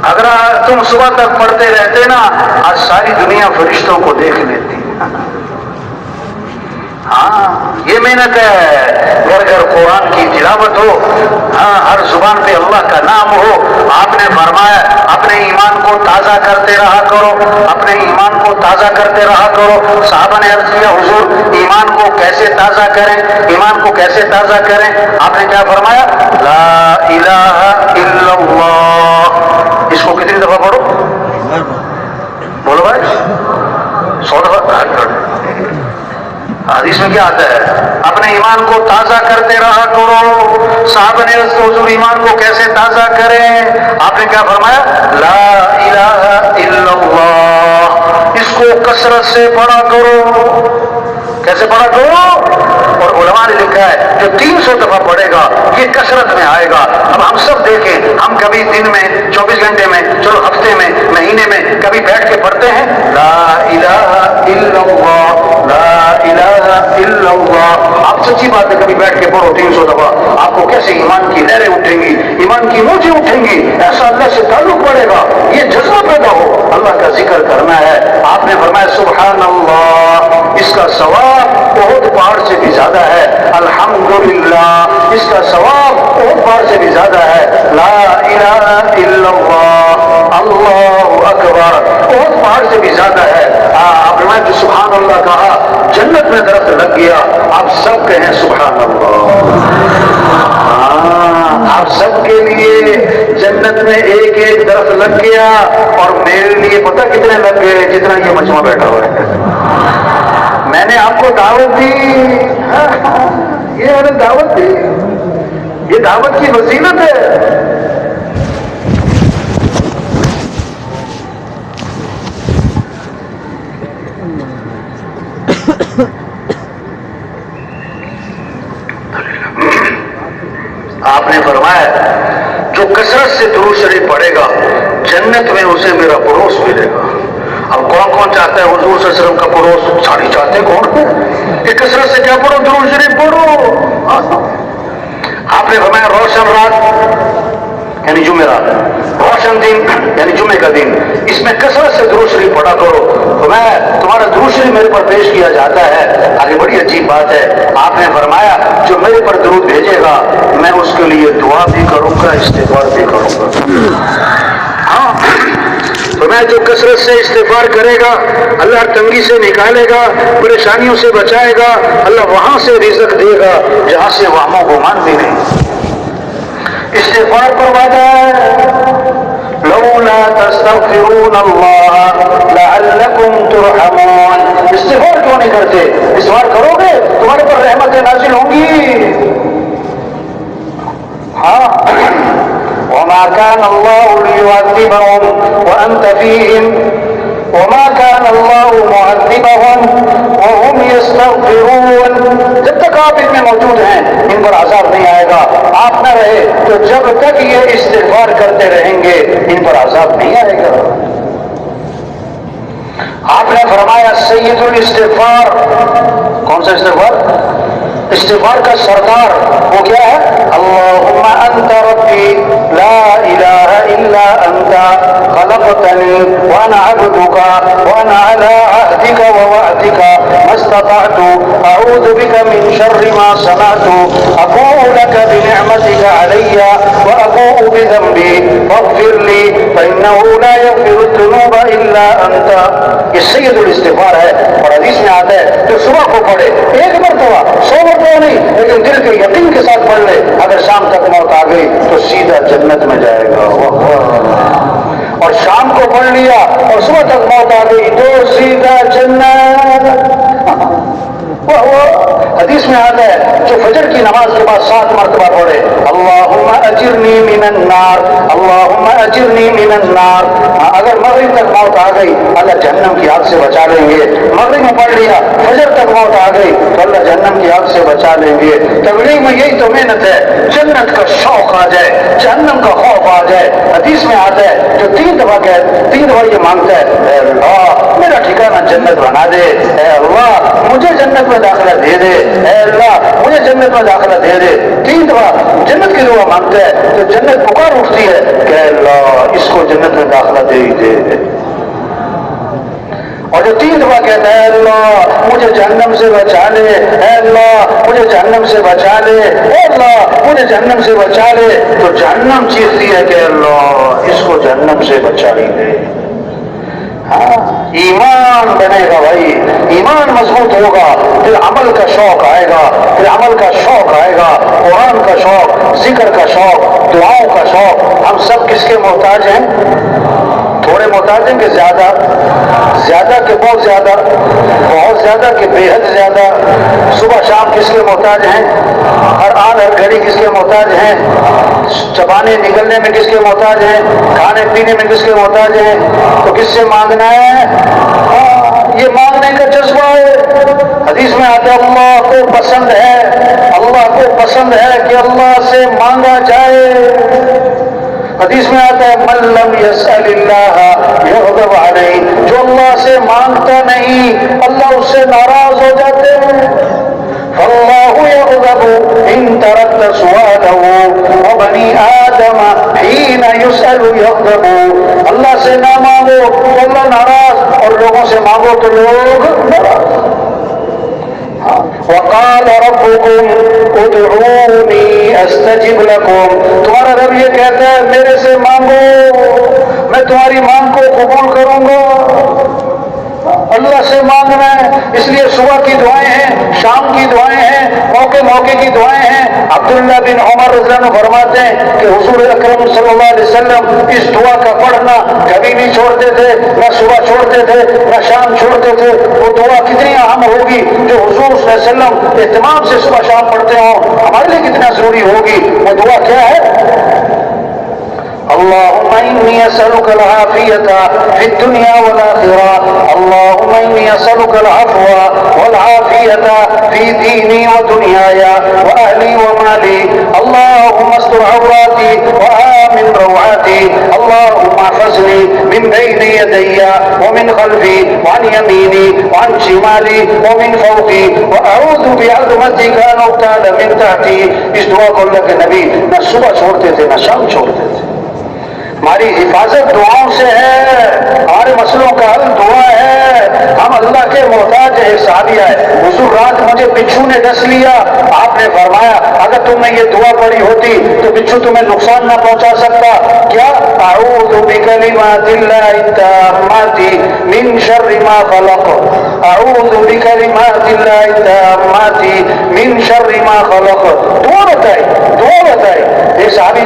اگر تم صبح تک پڑھتے رہتے نا آج ساری دنیا فرشتوں کو دیکھ لیتی۔ ہاں یہ محنت ہے، گھر گھر قرآن کی تلاوت ہو، ہاں ہر زبان پہ اللہ کا نام ہو۔ آپ نے فرمایا اپنے ایمان کو تازہ کرتے رہا کرو، اپنے ایمان کو تازہ کرتے رہا کرو۔ صحابہ نے عرض کیا حضور ایمان کو کیسے تازہ کریں، ایمان کو کیسے تازہ کریں؟ آپ نے کیا فرمایا؟ لا الہ الا اللہ۔ اس کو کتنی دفعہ پڑھو؟ بولو بھائی 100 دفعہ۔ حدیث میں کیا آتا ہے؟ اپنے ایمان کو تازہ کرتے رہا کرو۔ صحابہ نے حضور ایمان کو کیسے تازہ کریں؟ آپ نے کیا فرمایا؟ لا الہ الا اللہ۔ اس کو کثرت سے پڑھا کرو۔ کیسے پڑھا کرو؟ اور علماء نے لکھا ہے جو 300 دفعہ پڑھے گا یہ کثرت میں آئے گا۔ اب ہم سب دیکھیں، ہم کبھی دن میں 24 گھنٹے میں، چلو ہفتے میں، مہینے میں کبھی بیٹھ کے پڑھتے ہیں لا الہ الا اللہ، لا الہ الا اللہ۔ آپ سچی بات ہے کبھی بیٹھ کے پڑھو 300 دفعہ، آپ کو کیسے ایمان کی لہریں اٹھیں گی، ایمان کی موجیں اٹھیں گی، ایسا اللہ سے تعلق بڑھے گا، یہ جذبہ پیدا ہو اللہ کا ذکر کرنا ہے۔ آپ نے فرمایا سبحان اللہ، اس کا ثواب بہت پہاڑ سے بھی زیادہ ہے۔ الحمدللہ، اس کا ثواب بہت پہاڑ سے بھی زیادہ ہے۔ لا الہ الا اللہ، اللہ اکبر، بہت پہاڑ سے بھی زیادہ ہے۔ آپ نے جو سبحان اللہ کہا جنت میں درخت لگ گیا، آپ سب کہیں سبحان اللہ۔ آپ سب کے لیے جنت میں ایک ایک درخت لگ گیا، اور میرے لیے پتہ کتنے لگ گئے؟ جتنا یہ مجمع بیٹھا ہوا ہے۔ میں نے آپ کو دعوت دی یہ ہمیں دعوت دی، یہ دعوت کی وسیلت ہے۔ آپ نے فرمایا جو کثرت سے درود شریف پڑھے گا جنت میں اسے میرا پڑوس ملے گا۔ اب کون کون چاہتا ہے حضور صلی اللہ علیہ وسلم کا پڑوس؟ ساری چاہتے کون ہے کہ کثرت سے کیا پڑھو؟ درود شریف پڑھو۔ آپ نے فرمایا روشن رات یعنی جمعرات، روشن دن یعنی جمعے کا دن، اس میں کثرت سے درود شریف پڑھا کرو۔ فرمایا تمہارا درود شریف میرے پر پیش کیا جاتا ہے۔ آگے بڑی عجیب بات ہے، آپ نے فرمایا جو میرے پر درود بھیجے گا میں اس کے لیے دعا بھی کروں گا، استغفار بھی کروں گا۔ ہاں فرمایا جو کثرت سے استغفار کرے گا اللہ تنگی سے نکالے گا، پریشانیوں سے بچائے گا، اللہ وہاں سے رزق دے گا جہاں سے وہم و گمان بھی نہیں۔ استغفار پر وعدہ ہے لولا تستغفرون اللہ لعلکم ترحمون۔ استغفار کیوں نہیں کرتے؟ استغفار کرو گے تمہارے پر رحمتیں نازل ہوں گی۔ ہاں وما كان الله ليعذبهم وأنت فيهم وما كان الله معذبهم وهم يستغفرون۔ جب تک آپ ان میں موجود ہیں ان پر عذاب نہیں آئے گا، آپ نہ رہے تو جب تک یہ استغفار کرتے رہیں گے ان پر عذاب نہیں آئے گا۔ آپ نے فرمایا سید الاستغفار، کون سا استغفار؟ استغفار کا سردار وہ کیا ہے؟ اللہم انت ربی لا الہ الا انت خلقتنی وانا عبدک وانا علی عہدک ووعدک ما استطعت اعوذ بک من شر ما صنعت ابوء لک بنعمتک علی وابوء بذنبی فاغفر لی فانه لا یغفر الذنوب الا انت۔ یہ سید الاستغفار ہے، اور حدیث میں آتا ہے جو صبح کو پڑھے ایک مرتبہ 100 مرتبہ نہیں لیکن دل کے یقین کے ساتھ پڑھ لے، اگر شام تک موت آ گئی تو سیدھا جنت میں جائے گا۔ اور شام کو پڑھ لیا اور صبح تک موت آ گئی تو سیدھا جنت۔ حدیث میں آتا ہے جو فجر کی نماز کے بعد 7 مرتبہ پڑھے اللہم اجرنی من النار اللہم اجرنی من النار، اگر مغرب تک موت آ گئی اللہ جہنم کی آگ سے بچا لیں گے۔ مغرب میں پڑھ لیا فجر تک موت آ گئی تو اللہ جہنم کی آگ سے بچا لیں گے۔ تبلیغ میں یہی تو محنت ہے، جنت کا شوق آ جائے، جہنم کا خوف آ جائے۔ حدیث میں آتا ہے جو 3 دفعہ یہ مانگتا ہے اے اللہ میرا ٹھکانہ جنت بنا دے، اے اللہ مجھے جنت میں داخلہ دے دے، اے اللہ مجھے جنت میں داخلہ دے دے۔ 3 دفعہ جنت کی دعا مانگتا ہے تو جنت پکار اٹھتی ہے کہ اے اللہ اس کو جنت میں داخلہ دے ہی دے۔ اور جو 3 دفعہ کہتا ہے اے اللہ مجھے جہنم سے بچا لے، اے اللہ مجھے جہنم سے بچا لے، اے اللہ مجھے جہنم سے بچا لے، تو جہنم چیختی ہے کہ اے اللہ اس کو جہنم سے بچا ہی دے۔ ہاں ایمان بنے گا بھائی، ایمان مضبوط ہوگا، پھر عمل کا شوق آئے گا، پھر عمل کا شوق آئے گا، قرآن کا شوق، ذکر کا شوق، دعاؤں کا شوق۔ ہم سب کس کے محتاج ہیں؟ تھوڑے محتاج ہیں کہ زیادہ؟ زیادہ کہ بہت زیادہ؟ بہت زیادہ کہ بے حد زیادہ؟ صبح شام کس کے محتاج ہیں؟ ہر آن ہر گھڑی کس کے محتاج ہیں؟ چبانے نکلنے میں کس کے محتاج ہیں؟ کھانے پینے میں کس کے محتاج ہیں؟ تو کس سے مانگنا ہے؟ یہ مانگنے کا جذبہ ہے۔ حدیث میں آتا ہے اللہ کو پسند ہے، اللہ کو پسند ہے کہ اللہ سے مانگا جائے۔ حدیث میں آتا ہے من لم یسأل اللہ یغضب علیہ، جو اللہ سے مانگتا نہیں اللہ اس سے ناراض ہو جاتے ہیں۔ فاللہ یغضب ان ترکت سؤالہ وبنی آدم حین یسأل یغضب۔ اللہ سے نہ مانگو تو اللہ ناراض، اور لوگوں سے مانگو تو لوگ ناراض۔ وقال ربكم ادعوني استجب لكم، تمہارا رب یہ کہتا ہے میرے سے مانگو میں تمہاری مانگ کو قبول کروں گا۔ اللہ سے مانگنا ہے، اس لیے صبح کی دعائیں ہیں، شام کی دعائیں ہیں، موقع موقع کی دعائیں ہیں۔ اب عبداللہ بن عمر رضی اللہ عنہ فرماتے ہیں کہ حضور اکرم صلی اللہ علیہ وسلم اس دعا کا پڑھنا کبھی نہیں چھوڑتے تھے، نہ صبح چھوڑتے تھے نہ شام چھوڑتے تھے۔ وہ دعا کتنی اہم ہوگی جو حضور صلی اللہ علیہ وسلم اہتمام سے صبح شام پڑھتے ہوں، ہمارے لیے کتنا ضروری ہوگی۔ وہ دعا کیا ہے؟ اللهم إني أسألك العافية في الدنيا والآخرة، اللهم إني أسألك العفو والعافية في ديني ودنياي وأهلي ومالي، اللهم استر عوراتي وآمن روعاتي، اللهم احفظني من بين يدي ومن خلفي وعن يميني وعن شمالي ومن فوقي، وأعوذ بعظمتك أن أغتال من تحتي۔ اس دعا کو اللہ کے نبی نہ صبح چھوڑتے تھے نہ شام چھوڑتے تھے۔ ہماری حفاظت دعاؤں سے ہے، ہمارے مسئلوں کا حل دعا ہے۔ ہم اللہ کے محتاج ہے۔ صحابی آئے، حضور رات مجھے بچھو نے ڈس لیا، آپ نے فرمایا اگر تم نے یہ دعا پڑھی ہوتی تو بچھو تمہیں نقصان نہ پہنچا سکتا۔ کیا؟ اعوذ بکلمات اللہ التامات من شر ما خلق، اعوذ بکلمات اللہ التامات من شر ما خلق۔ دعا بتائی، دعا بتائی۔ ایک صحابی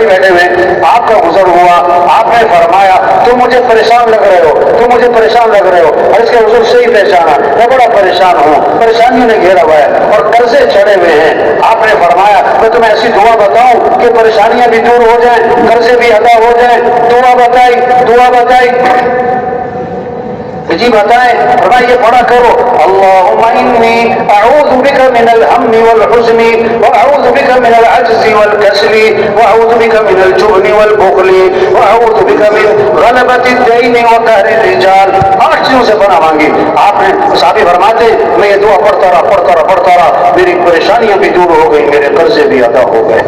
بیٹھے ہوئے، آپ کا گزر ہوا، آپ نے فرمایا تم مجھے پریشان لگ رہے ہو، تم مجھے پریشان لگ رہے ہو، اور اس کے حضور سے ہی پہچانا میں بڑا پریشان ہوں، پریشانیوں نے گھیرا ہوا ہے اور قرضے چڑھے ہوئے ہیں۔ آپ نے فرمایا میں تمہیں ایسی دعا بتاؤں کہ پریشانیاں بھی دور ہو جائیں، قرضے بھی ادا ہو جائیں۔ دعا بتائی، دعا بتائی، جی بتائیں، فرمایا یہ پڑھا کرو، اللہم انی اعوذ بک من الہم والحزن واعوذ بک من العجز والکسل واعوذ بک من الجبن والبخل واعوذ بک من غلبۃ الدین وقہر الرجال۔ 8 چیزوں سے پناہ مانگی۔ آپ نے صحابی فرماتے میں یہ دعا پڑھتا رہا، میری پریشانیاں بھی دور ہو گئی، میرے قرضے بھی ادا ہو گئے۔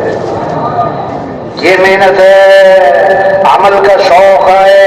یہ محنت ہے، عمل کا شوق ہے،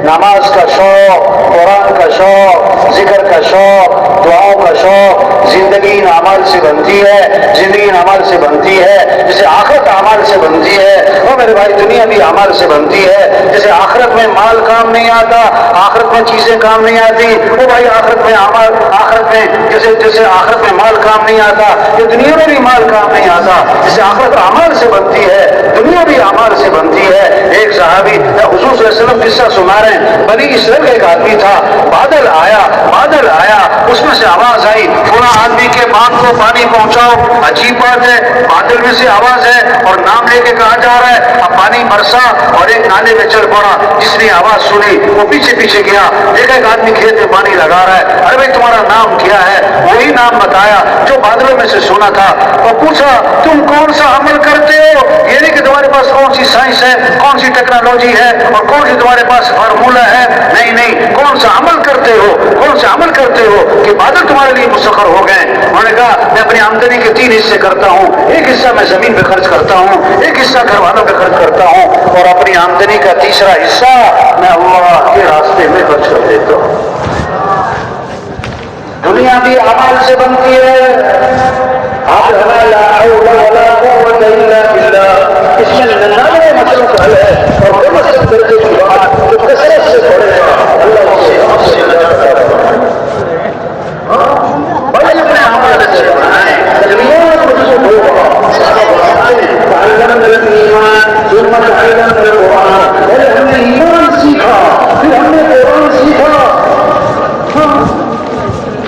نماز کا شوق، قرآن کا شوق، ذکر کا شوق، دعاؤں کا شوق۔ زندگی ان اعمال سے بنتی ہے، زندگی ان اعمال سے بنتی ہے جیسے آخرت اعمال سے بنتی ہے۔ اور میرے بھائی دنیا بھی اعمال سے بنتی ہے، جیسے آخرت میں مال کام نہیں آتا، آخرت میں چیزیں کام نہیں آتی، وہ بھائی آخرت میں اعمال، آخرت میں جیسے آخرت میں مال کام نہیں آتا، یہ دنیا میں بھی مال کام نہیں آتا۔ جیسے آخرت اعمال سے بنتی ہے، دنیا بھی اعمال سے بنتی ہے۔ ایک صحابی حضور صلی اللہ علیہ وسلم قصہ سنا رہے ہیں، بنی اسرائیل کا ایک آدمی تھا، بادل آیا، اس میں سے آواز آئی فلاں آدمی کے باغ کو پانی پہنچاؤ۔ عجیب بات ہے، بادل میں سے آواز ہے اور نام لے کے کہا جا رہا ہے۔ اب پانی برسا اور ایک نالے میں چل پڑا، جس نے آواز سنی وہ پیچھے گیا، دیکھا ایک آدمی کھیت میں پانی لگا رہا ہے۔ ارے بھائی تمہارا نام کیا ہے؟ وہی نام بتایا جو بادلوں میں سے سنا تھا، اور پوچھا تم کون سا عمل کرتے ہو؟ یہ نہیں کہ تمہارے پاس کون سی سائنس ہے، کون سی ٹیکنالوجی ہے اور کون سی تمہارے پاس فارمولہ ہے، نہیں، کون سا عمل کرتے ہو، کون سا عمل کرتے ہو کہ بادل تمہارے لیے مسخر ہو گئے۔ انہوں نے کہا میں اپنی آمدنی کے 3 حصے کرتا ہوں، ایک حصہ میں زمین پہ خرچ کرتا ہوں، ایک حصہ گھر والوں پہ خرچ کرتا ہوں، اور اپنی آمدنی کا تیسرا حصہ میں اللہ کے راستے میں خرچ کر دیتا ہوں۔ دنیا بھی اعمال سے بنتی ہے۔ آپ لا حول ولا قوت الا باللہ، اس میں ننانوے مسئلوں کا حل ہے، اور وہ مسئلہ کرنے کی بات جو کثرت سے پڑھے گا اللہ اسے ہم سے بڑے اپنے اعمال اچھے بنائیں۔ تجربات مجھے ہوگا تعلم الایمان ثم تعلم القرآن، پہلے ہم نے ایمان سیکھا پھر ہم نے قرآن سیکھا۔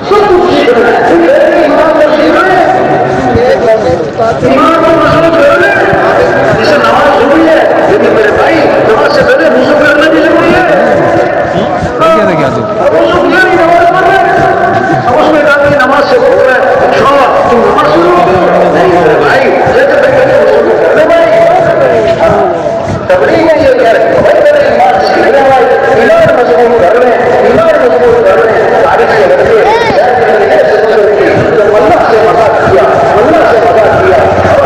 سب کچھ سیکھنا ہے، ایمان کو سیکھنا ہے، ایمان کو مضبوط کرنا ہے۔ جسے نماز ضروری ہے، لیکن میرے بھائی نماز سے پہلے وضو کرنا بھی ضروری ہے۔ وضو کیا نہیں نماز پڑھ رہے ہیں، اب اس میں کہا کہ نماز سے بول رہے ہیں اچھا تم نماز سنو، نہیں میرے بھائی جیسے پہلے وضو کر لے بھائی۔ تبلیغ میں یہ کہہ رہے ہیں بھائی پہلے ایمان سیکھ لیں، بھائی ایمان مضبوط کر لیں، ایمان مضبوط کر لیں، تاریخ سے رکھے اللہ سے مدد کیا، اللہ سے مدد کیا۔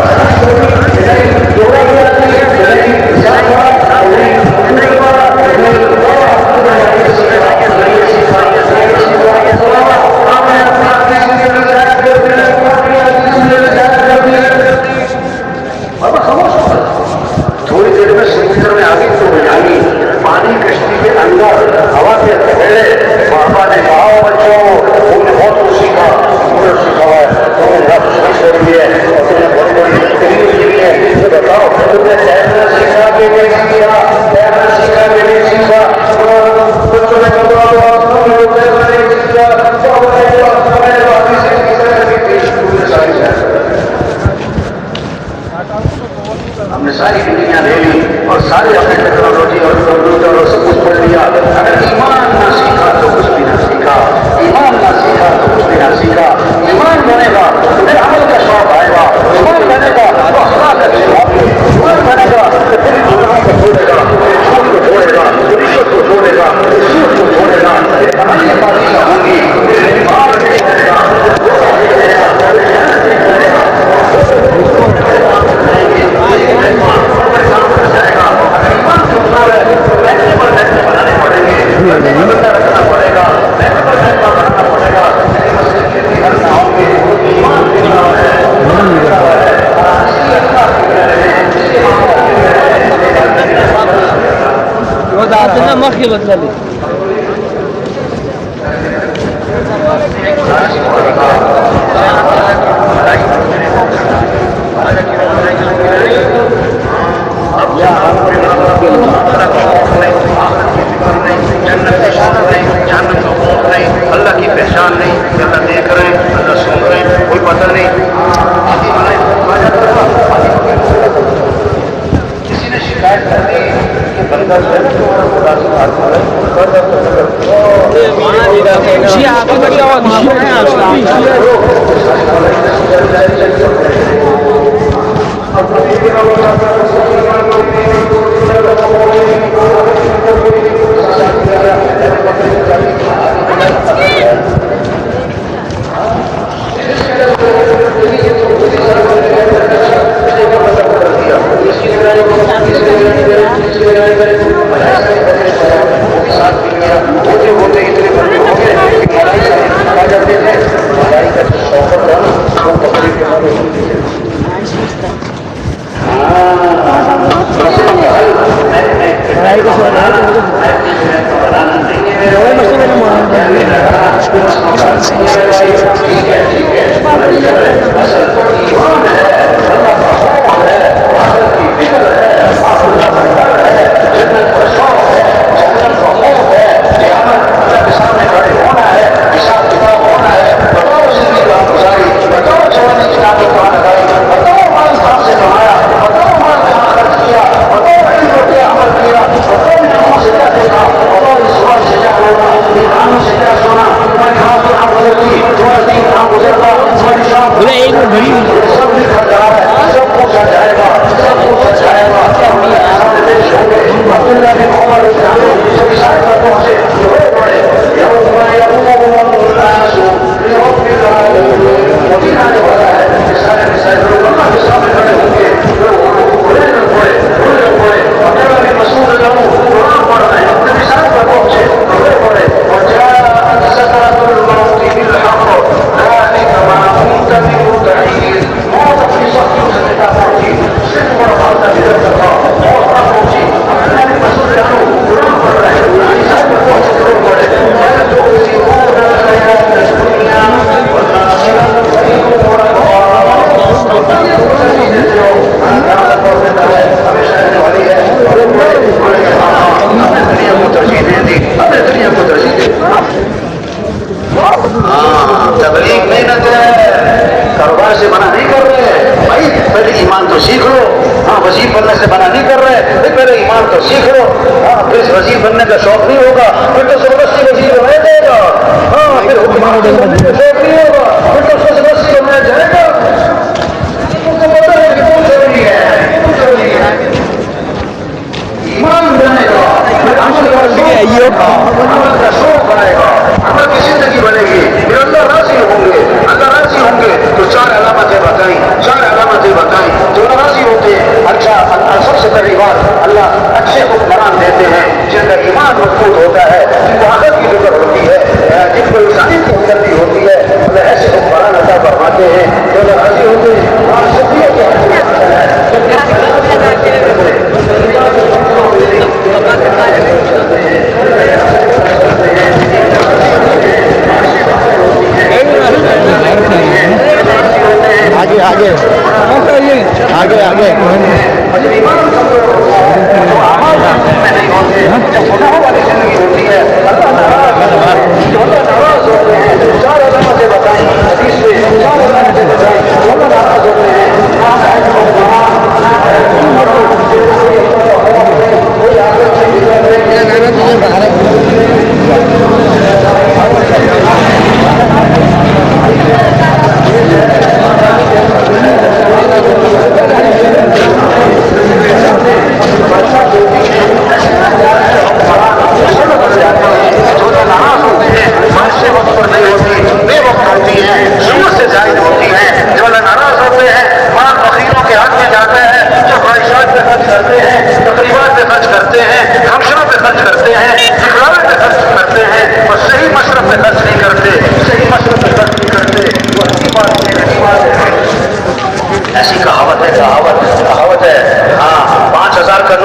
یہ بدلا لی اللہ کی پہچان نہیں، اللہ دیکھ رہے ہیں، اللہ سن رہے ہیں، کوئی پتہ نہیں. کسی نے شکایت کر دی کہ بندہ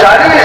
40